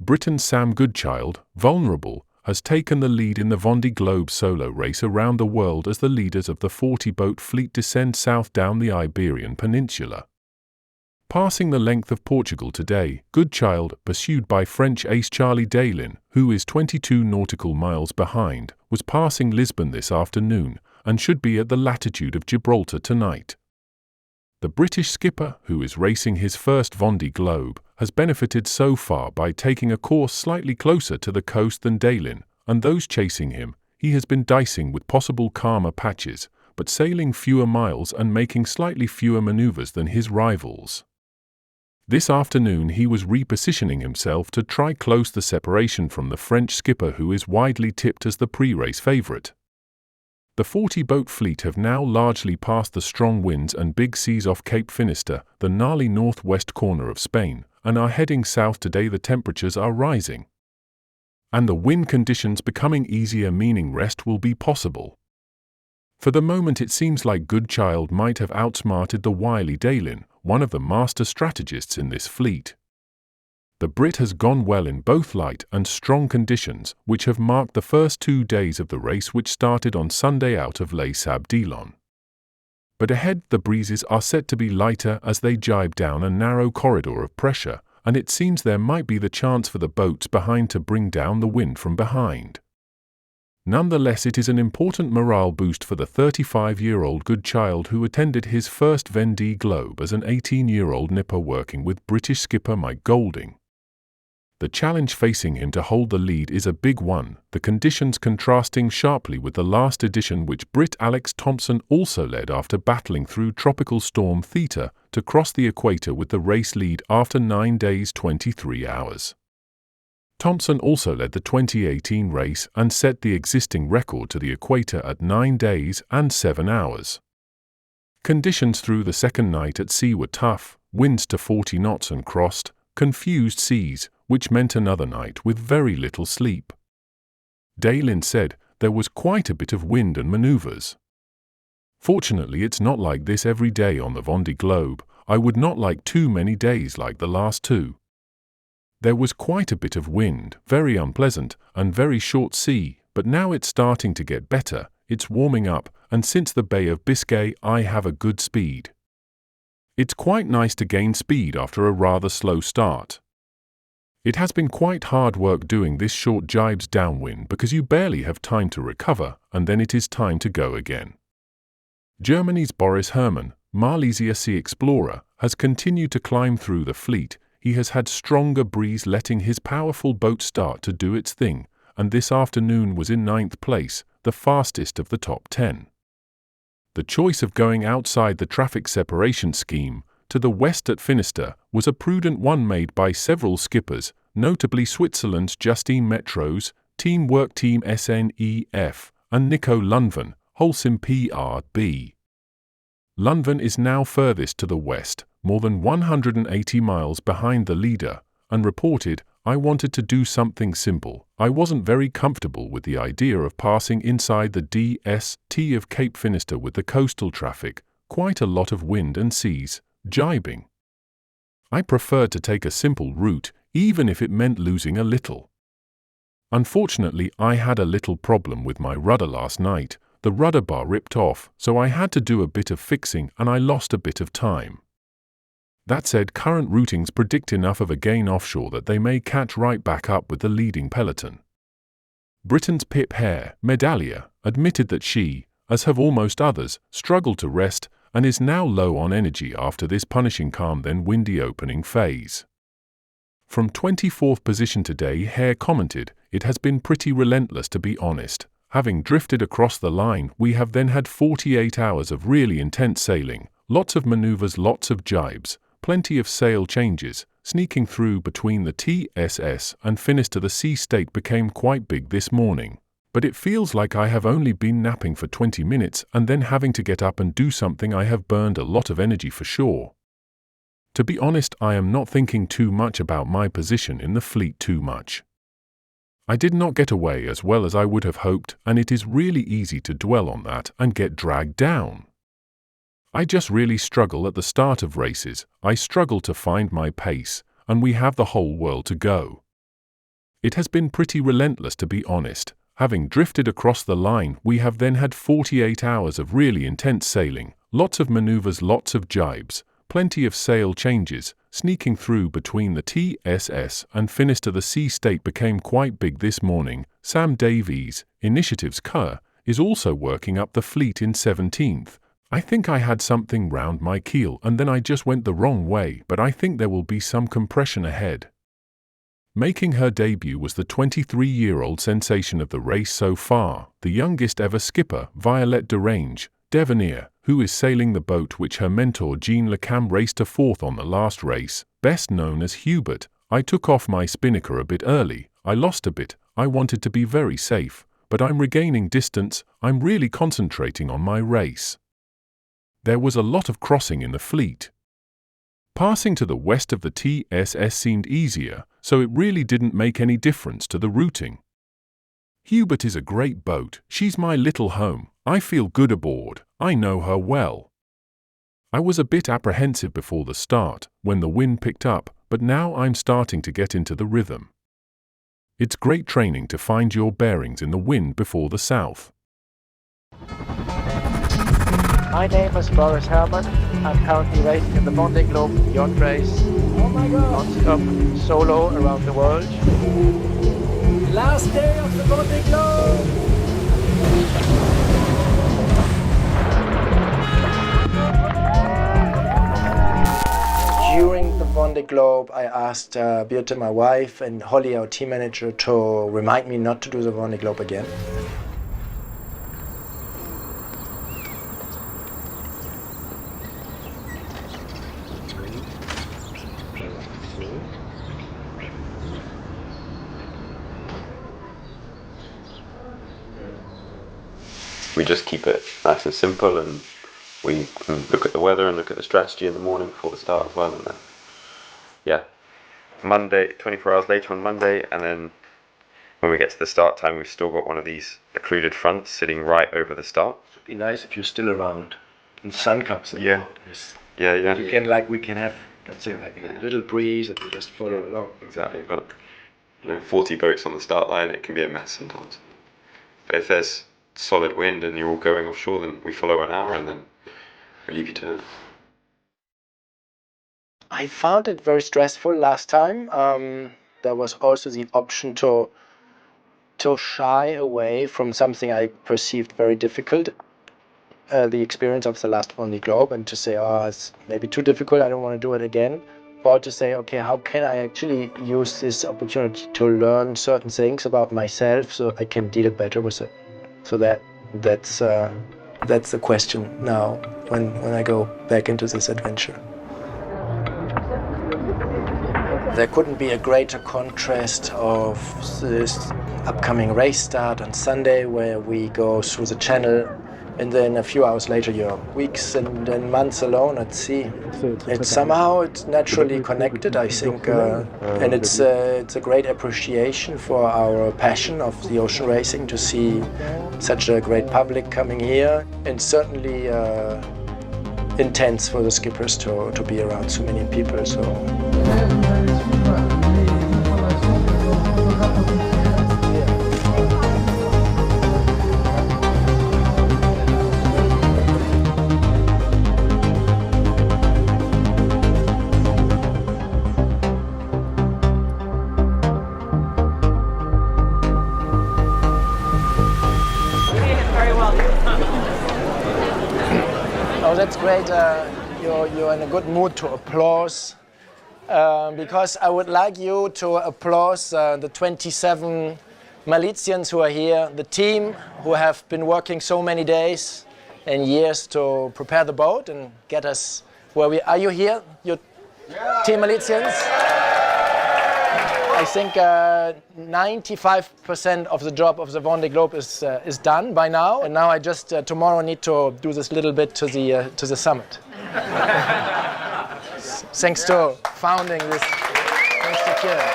Britain's Sam Goodchild, vulnerable, has taken the lead in the Vendée Globe solo race around the world as the leaders of the 40-boat fleet descend south down the Iberian peninsula. Passing the length of Portugal today, Goodchild, pursued by French ace Charlie Dalin, who is 22 nautical miles behind, was passing Lisbon this afternoon and should be at the latitude of Gibraltar tonight. The British skipper, who is racing his first Vendée Globe, has benefited so far by taking a course slightly closer to the coast than Dalin, and those chasing him, he has been dicing with possible calmer patches, but sailing fewer miles and making slightly fewer manoeuvres than his rivals. This afternoon he was repositioning himself to try close the separation from the French skipper, who is widely tipped as the pre-race favourite. The 40-boat fleet have now largely passed the strong winds and big seas off Cape Finisterre, the gnarly northwest corner of Spain, and are heading south today. The temperatures are rising, and the wind conditions becoming easier, meaning rest will be possible. For the moment it seems like Goodchild might have outsmarted the wily Dalin, one of the master strategists in this fleet. The Brit has gone well in both light and strong conditions, which have marked the first 2 days of the race, which started on Sunday out of Charlie Dalin. But ahead the breezes are set to be lighter as they jibe down a narrow corridor of pressure, and it seems there might be the chance for the boats behind to bring down the wind from behind. Nonetheless, it is an important morale boost for the 35-year-old Goodchild, who attended his first Vendée Globe as an 18-year-old nipper working with British skipper Mike Golding. The challenge facing him to hold the lead is a big one, the conditions contrasting sharply with the last edition, which Brit Alex Thompson also led after battling through Tropical Storm Theta to cross the equator with the race lead after 9 days 23 hours. Thompson also led the 2018 race and set the existing record to the equator at 9 days and 7 hours. Conditions through the second night at sea were tough, winds to 40 knots and crossed, confused seas, which meant another night with very little sleep. Dalin said there was quite a bit of wind and manoeuvres. Fortunately, it's not like this every day on the Vendée Globe. I would not like too many days like the last two. There was quite a bit of wind, very unpleasant, and very short sea, but now it's starting to get better, it's warming up, and since the Bay of Biscay I have a good speed. It's quite nice to gain speed after a rather slow start. It has been quite hard work doing this short jibes downwind because you barely have time to recover, and then it is time to go again. Germany's Boris Herrmann, Malizia Sea Explorer, has continued to climb through the fleet. He has had stronger breeze letting his powerful boat start to do its thing, and this afternoon was in 9th place, the fastest of the top 10. The choice of going outside the traffic separation scheme, to the west at Finisterre, was a prudent one made by several skippers, notably Switzerland's Justine Metros, Teamwork Team SNEF, and Nico Lundven, Holcim PRB. Lundven is now furthest to the west, more than 180 miles behind the leader, and reported, "I wanted to do something simple. I wasn't very comfortable with the idea of passing inside the DST of Cape Finisterre with the coastal traffic, quite a lot of wind and seas, jibing. I preferred to take a simple route, even if it meant losing a little. Unfortunately, I had a little problem with my rudder last night. The rudder bar ripped off, so I had to do a bit of fixing and I lost a bit of time. That said, current routings predict enough of a gain offshore that they may catch right back up with the leading peloton." Britain's Pip Hare, Medallia, admitted that she, as have almost others, struggled to rest and is now low on energy after this punishing calm then windy opening phase. From 24th position today, Hare commented, "It has been pretty relentless, to be honest. Having drifted across the line, we have then had 48 hours of really intense sailing, lots of manoeuvres, lots of jibes, plenty of sail changes, sneaking through between the TSS and Finisterre. The sea state became quite big this morning, but it feels like I have only been napping for 20 minutes and then having to get up and do something. I have burned a lot of energy for sure. To be honest, I am not thinking too much about my position in the fleet too much. I did not get away as well as I would have hoped, and it is really easy to dwell on that and get dragged down. I just really struggle at the start of races. I struggle to find my pace, and we have the whole world to go. It has been pretty relentless, to be honest. Having drifted across the line, we have then had 48 hours of really intense sailing, lots of manoeuvres, lots of jibes, plenty of sail changes, sneaking through between the TSS and Finisterre. The sea state became quite big this morning. Sam Davies, Initiative's Kerr, is also working up the fleet in 17th. I think I had something round my keel and then I just went the wrong way, but I think there will be some compression ahead. Making her debut was the 23-year-old sensation of the race so far, the youngest ever skipper, Violette Dorange, Devenir, who is sailing the boat which her mentor Jean Le Cam raced to fourth on the last race, best known as Hubert. I took off my spinnaker a bit early, I lost a bit, I wanted to be very safe, but I'm regaining distance, I'm really concentrating on my race. There was a lot of crossing in the fleet. Passing to the west of the TSS seemed easier, so it really didn't make any difference to the routing. Hubert is a great boat, she's my little home, I feel good aboard, I know her well. I was a bit apprehensive before the start, when the wind picked up, but now I'm starting to get into the rhythm. It's great training to find your bearings in the wind before the south. My name is Boris Herrmann. I'm currently racing in the Vendée Globe yacht race. Oh my God! Non-stop, solo around the world. Last day of the Vendée Globe! During the Vendée Globe, I asked Birte, my wife, and Holly, our team manager, to remind me not to do the Vendée Globe again. We just keep it nice and simple, and we can look at the weather and look at the strategy in the morning before the start as well. And then, yeah, Monday, 24 hours later on Monday, and then when we get to the start time, we've still got one of these occluded fronts sitting right over the start. It'd be nice if you're still around and the sun comes in. Yeah. Yeah. We can have, let's say, like a little breeze and we just follow along. Exactly. But 40 boats on the start line, it can be a mess sometimes. But if there's solid wind and you're all going offshore, then we follow an hour and then we leave you to it. I found it very stressful last time. There was also the option to shy away from something I perceived very difficult, the experience of the last Vendée Globe, and to say, oh, it's maybe too difficult, I don't want to do it again. Or to say, okay, how can I actually use this opportunity to learn certain things about myself so I can deal better with it. So that's the question now when I go back into this adventure. There couldn't be a greater contrast of this upcoming race start on Sunday, where we go through the channel, and then a few hours later you're weeks and then months alone at sea. It's naturally connected, I think, and it's a great appreciation for our passion of the ocean racing to see such a great public coming here, and certainly intense for the skippers to be around so many people. So. Oh, that's great. You're in a good mood to applause, because I would like you to applause the 27 Malizians who are here, the team who have been working so many days and years to prepare the boat and get us where we are. You here, your team Malizians? I think 95% of the job of the Vendée Globe is done by now, and now I just tomorrow need to do this little bit to the summit. Thanks to founding this. Thanks to Kieran.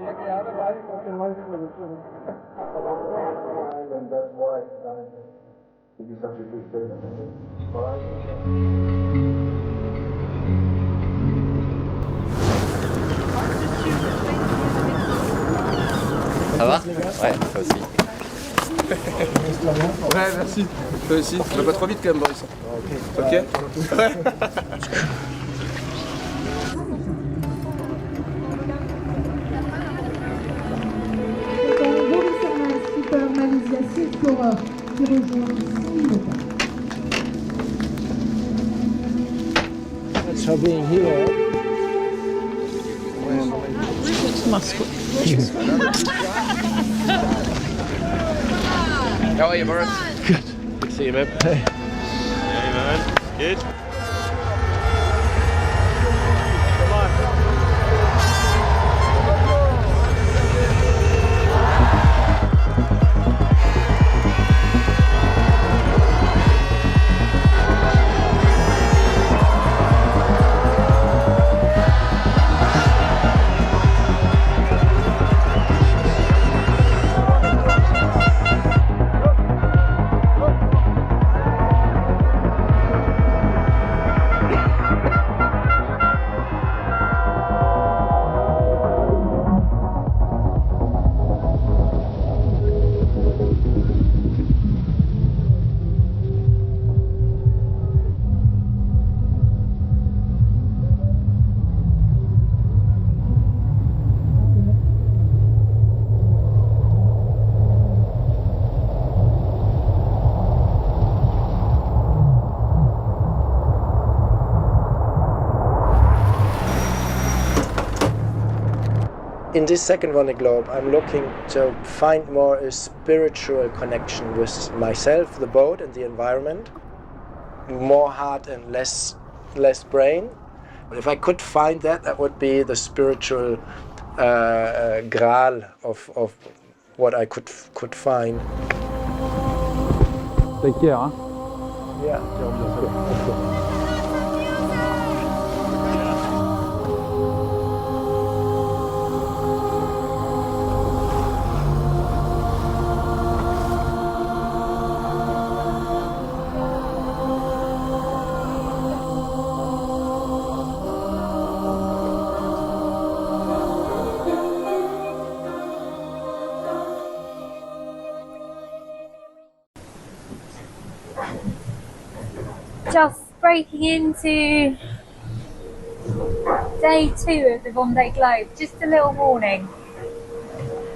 Ça va? Ouais, toi aussi. Ouais, merci. Toi aussi. On va pas trop vite quand même, Boris. Ok. Ouais. Boris Herrmann, skipper Malizia Sea Explorer, qui rejoint 6 minutes. Thanks for being here. How are you, Boris? Good to see you, man. Hey. Hey man, good. In this second Vendée Globe, I'm looking to find more a spiritual connection with myself, the boat, and the environment. More heart and less brain. If I could find that, that would be the spiritual graal of what I could find. Take care, hein? Yeah. Just breaking into day 2 of the Vendée Globe. Just a little warning.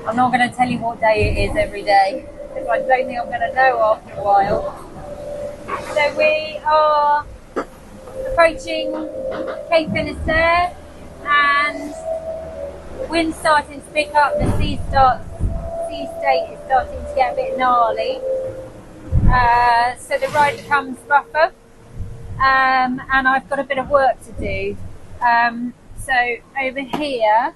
I'm not going to tell you what day it is every day because I don't think I'm going to know after a while. So we are approaching Cape Finisterre and wind's starting to pick up. The sea state is starting to get a bit gnarly. So the ride becomes rougher. And I've got a bit of work to do. So over here,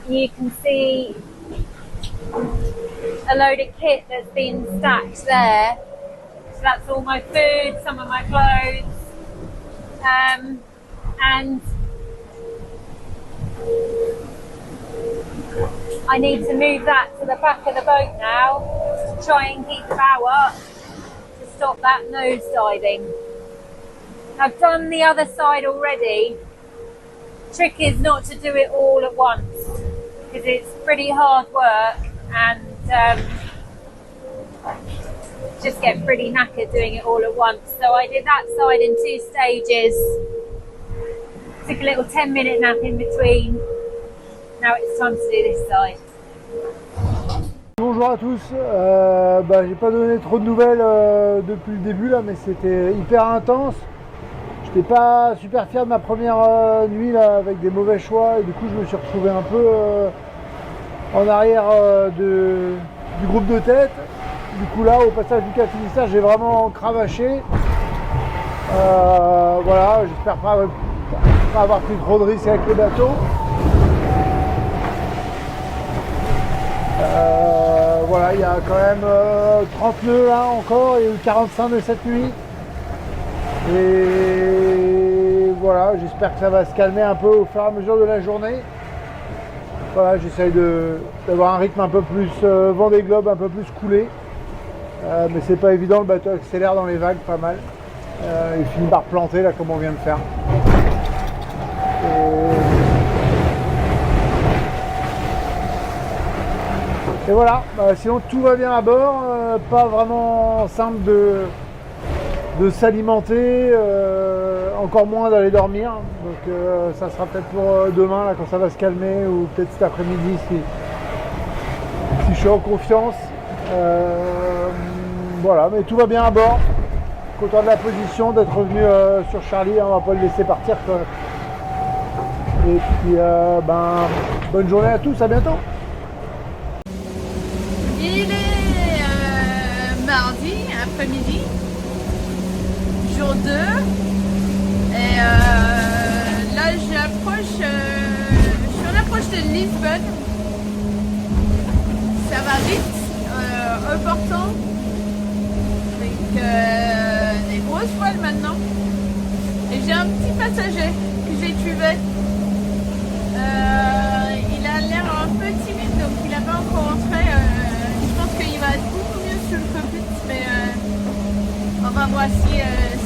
you can see a load of kit that's been stacked there. So that's all my food, some of my clothes, and I need to move that to the back of the boat now to try and keep the bow up to stop that nose diving. I've done the other side already. Trick is not to do it all at once because it's pretty hard work and just get pretty knackered doing it all at once. So I did that side in 2 stages. Took a little 10-minute nap in between. Now it's time to do this side. Bonjour à tous, j'ai pas donné trop de nouvelles depuis le début là, mais c'était hyper intense. J'étais pas super fier de ma première nuit là, avec des mauvais choix, et du coup je me suis retrouvé un peu en arrière du groupe de tête. Du coup là, au passage du Cap Finisterre, j'ai vraiment cravaché. Voilà, j'espère pas avoir pris trop de risques avec le bateau. Voilà, il y a quand même 30 nœuds là encore, il y a eu 45 de cette nuit. Et voilà, j'espère que ça va se calmer un peu au fur et à mesure de la journée. Voilà, j'essaye d'avoir un rythme un peu plus Vendée Globe, un peu plus coulé. Mais c'est pas évident, le bateau accélère dans les vagues pas mal. Il finit par planter là comme on vient de faire. Et voilà, sinon tout va bien à bord, pas vraiment simple de s'alimenter, encore moins d'aller dormir. Donc ça sera peut-être pour demain là, quand ça va se calmer, ou peut-être cet après-midi si je suis en confiance. Voilà, mais tout va bien à bord. Content de la position, d'être revenu sur Charlie, on va pas le laisser partir quoi. Et puis bonne journée à tous, à bientôt. Il est mardi après-midi, jour 2, et là je suis en approche de Lisbon. Ça va vite, important, avec des grosses voiles maintenant, et j'ai un petit passager que j'ai tué. Il a l'air un peu timide, donc il n'a pas encore rentré. Je pense qu'il va être beaucoup mieux sur le cockpit, mais on va voir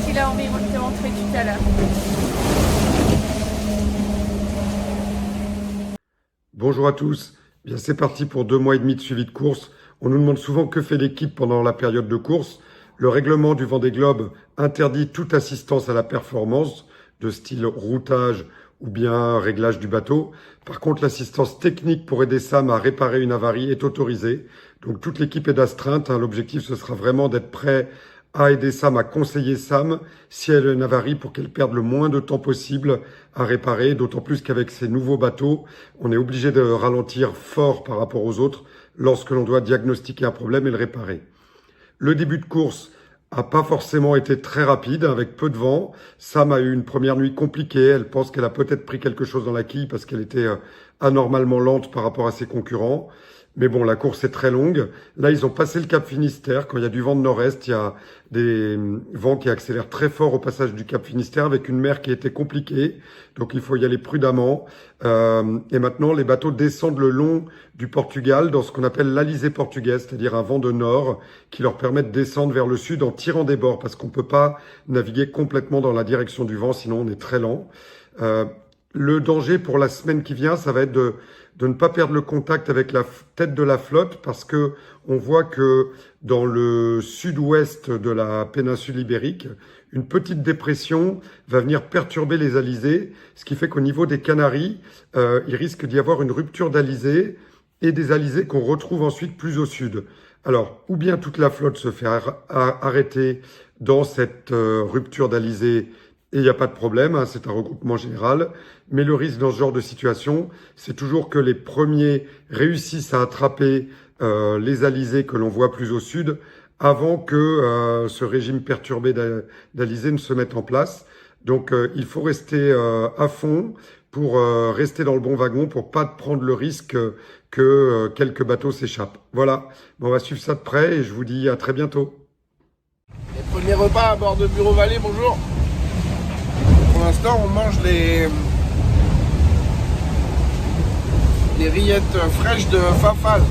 s'il a envie de rentrer tout à l'heure. Bonjour à tous, bien c'est parti pour 2 mois et demi de suivi de course. On nous demande souvent que fait l'équipe pendant la période de course. Le règlement du Vendée Globe interdit toute assistance à la performance de style routage ou bien réglage du bateau. Par contre, l'assistance technique pour aider Sam à réparer une avarie est autorisée. Donc toute l'équipe est d'astreinte. L'objectif, ce sera vraiment d'être prêt à aider Sam, à conseiller Sam si elle a une avarie pour qu'elle perde le moins de temps possible à réparer. D'autant plus qu'avec ces nouveaux bateaux, on est obligé de ralentir fort par rapport aux autres lorsque l'on doit diagnostiquer un problème et le réparer. Le début de course a pas forcément été très rapide, avec peu de vent. Sam a eu une première nuit compliquée. Elle pense qu'elle a peut-être pris quelque chose dans la quille parce qu'elle était anormalement lente par rapport à ses concurrents. Mais bon, la course est très longue. Là, ils ont passé le Cap Finistère. Quand il y a du vent de nord-est, il y a des vents qui accélèrent très fort au passage du Cap Finistère avec une mer qui était compliquée. Donc, il faut y aller prudemment. Et maintenant, les bateaux descendent le long du Portugal dans ce qu'on appelle l'alizé portugaise, c'est-à-dire un vent de nord qui leur permet de descendre vers le sud en tirant des bords parce qu'on peut pas naviguer complètement dans la direction du vent, sinon on est très lent. Le danger pour la semaine qui vient, ça va être de ne pas perdre le contact avec la tête de la flotte parce que on voit que dans le sud-ouest de la péninsule ibérique, une petite dépression va venir perturber les alizés, ce qui fait qu'au niveau des Canaries, il risque d'y avoir une rupture d'alizés et des alizés qu'on retrouve ensuite plus au sud. Alors, ou bien toute la flotte se fait arrêter dans cette rupture d'alizés et il n'y a pas de problème, hein, c'est un regroupement général. Mais le risque dans ce genre de situation, c'est toujours que les premiers réussissent à attraper les alizés que l'on voit plus au sud avant que ce régime perturbé d'alizés ne se mette en place. Donc il faut rester à fond pour rester dans le bon wagon, pour pas prendre le risque que quelques bateaux s'échappent. Voilà, bon, on va suivre ça de près et je vous dis à très bientôt. Les premiers repas à bord de Bureau Vallée, bonjour. Pour l'instant, on mange les rillettes fraîches de Fafal.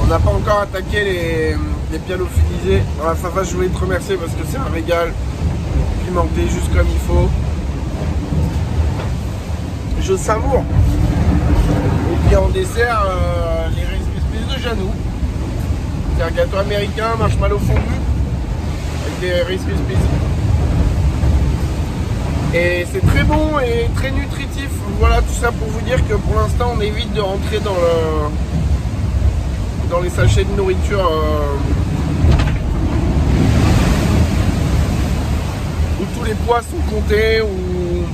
On n'a pas encore attaqué les pianophilisés. Dans la Fafal, je voulais te remercier parce que c'est un régal. Pimenté juste comme il faut. Je savoure. Et puis en dessert, les Rice Krispies de Janou. C'est un gâteau américain, marshmallow fondu. Avec des Rice Krispies. Et c'est très bon et très nutritif. Voilà, tout ça pour vous dire que pour l'instant on évite de rentrer dans les sachets de nourriture où tous les poids sont comptés, où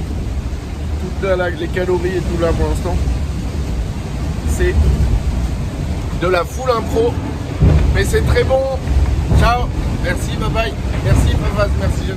toutes les calories et tout là pour l'instant. C'est de la full impro, mais c'est très bon. Ciao, merci, bye bye, merci Pavaz, merci.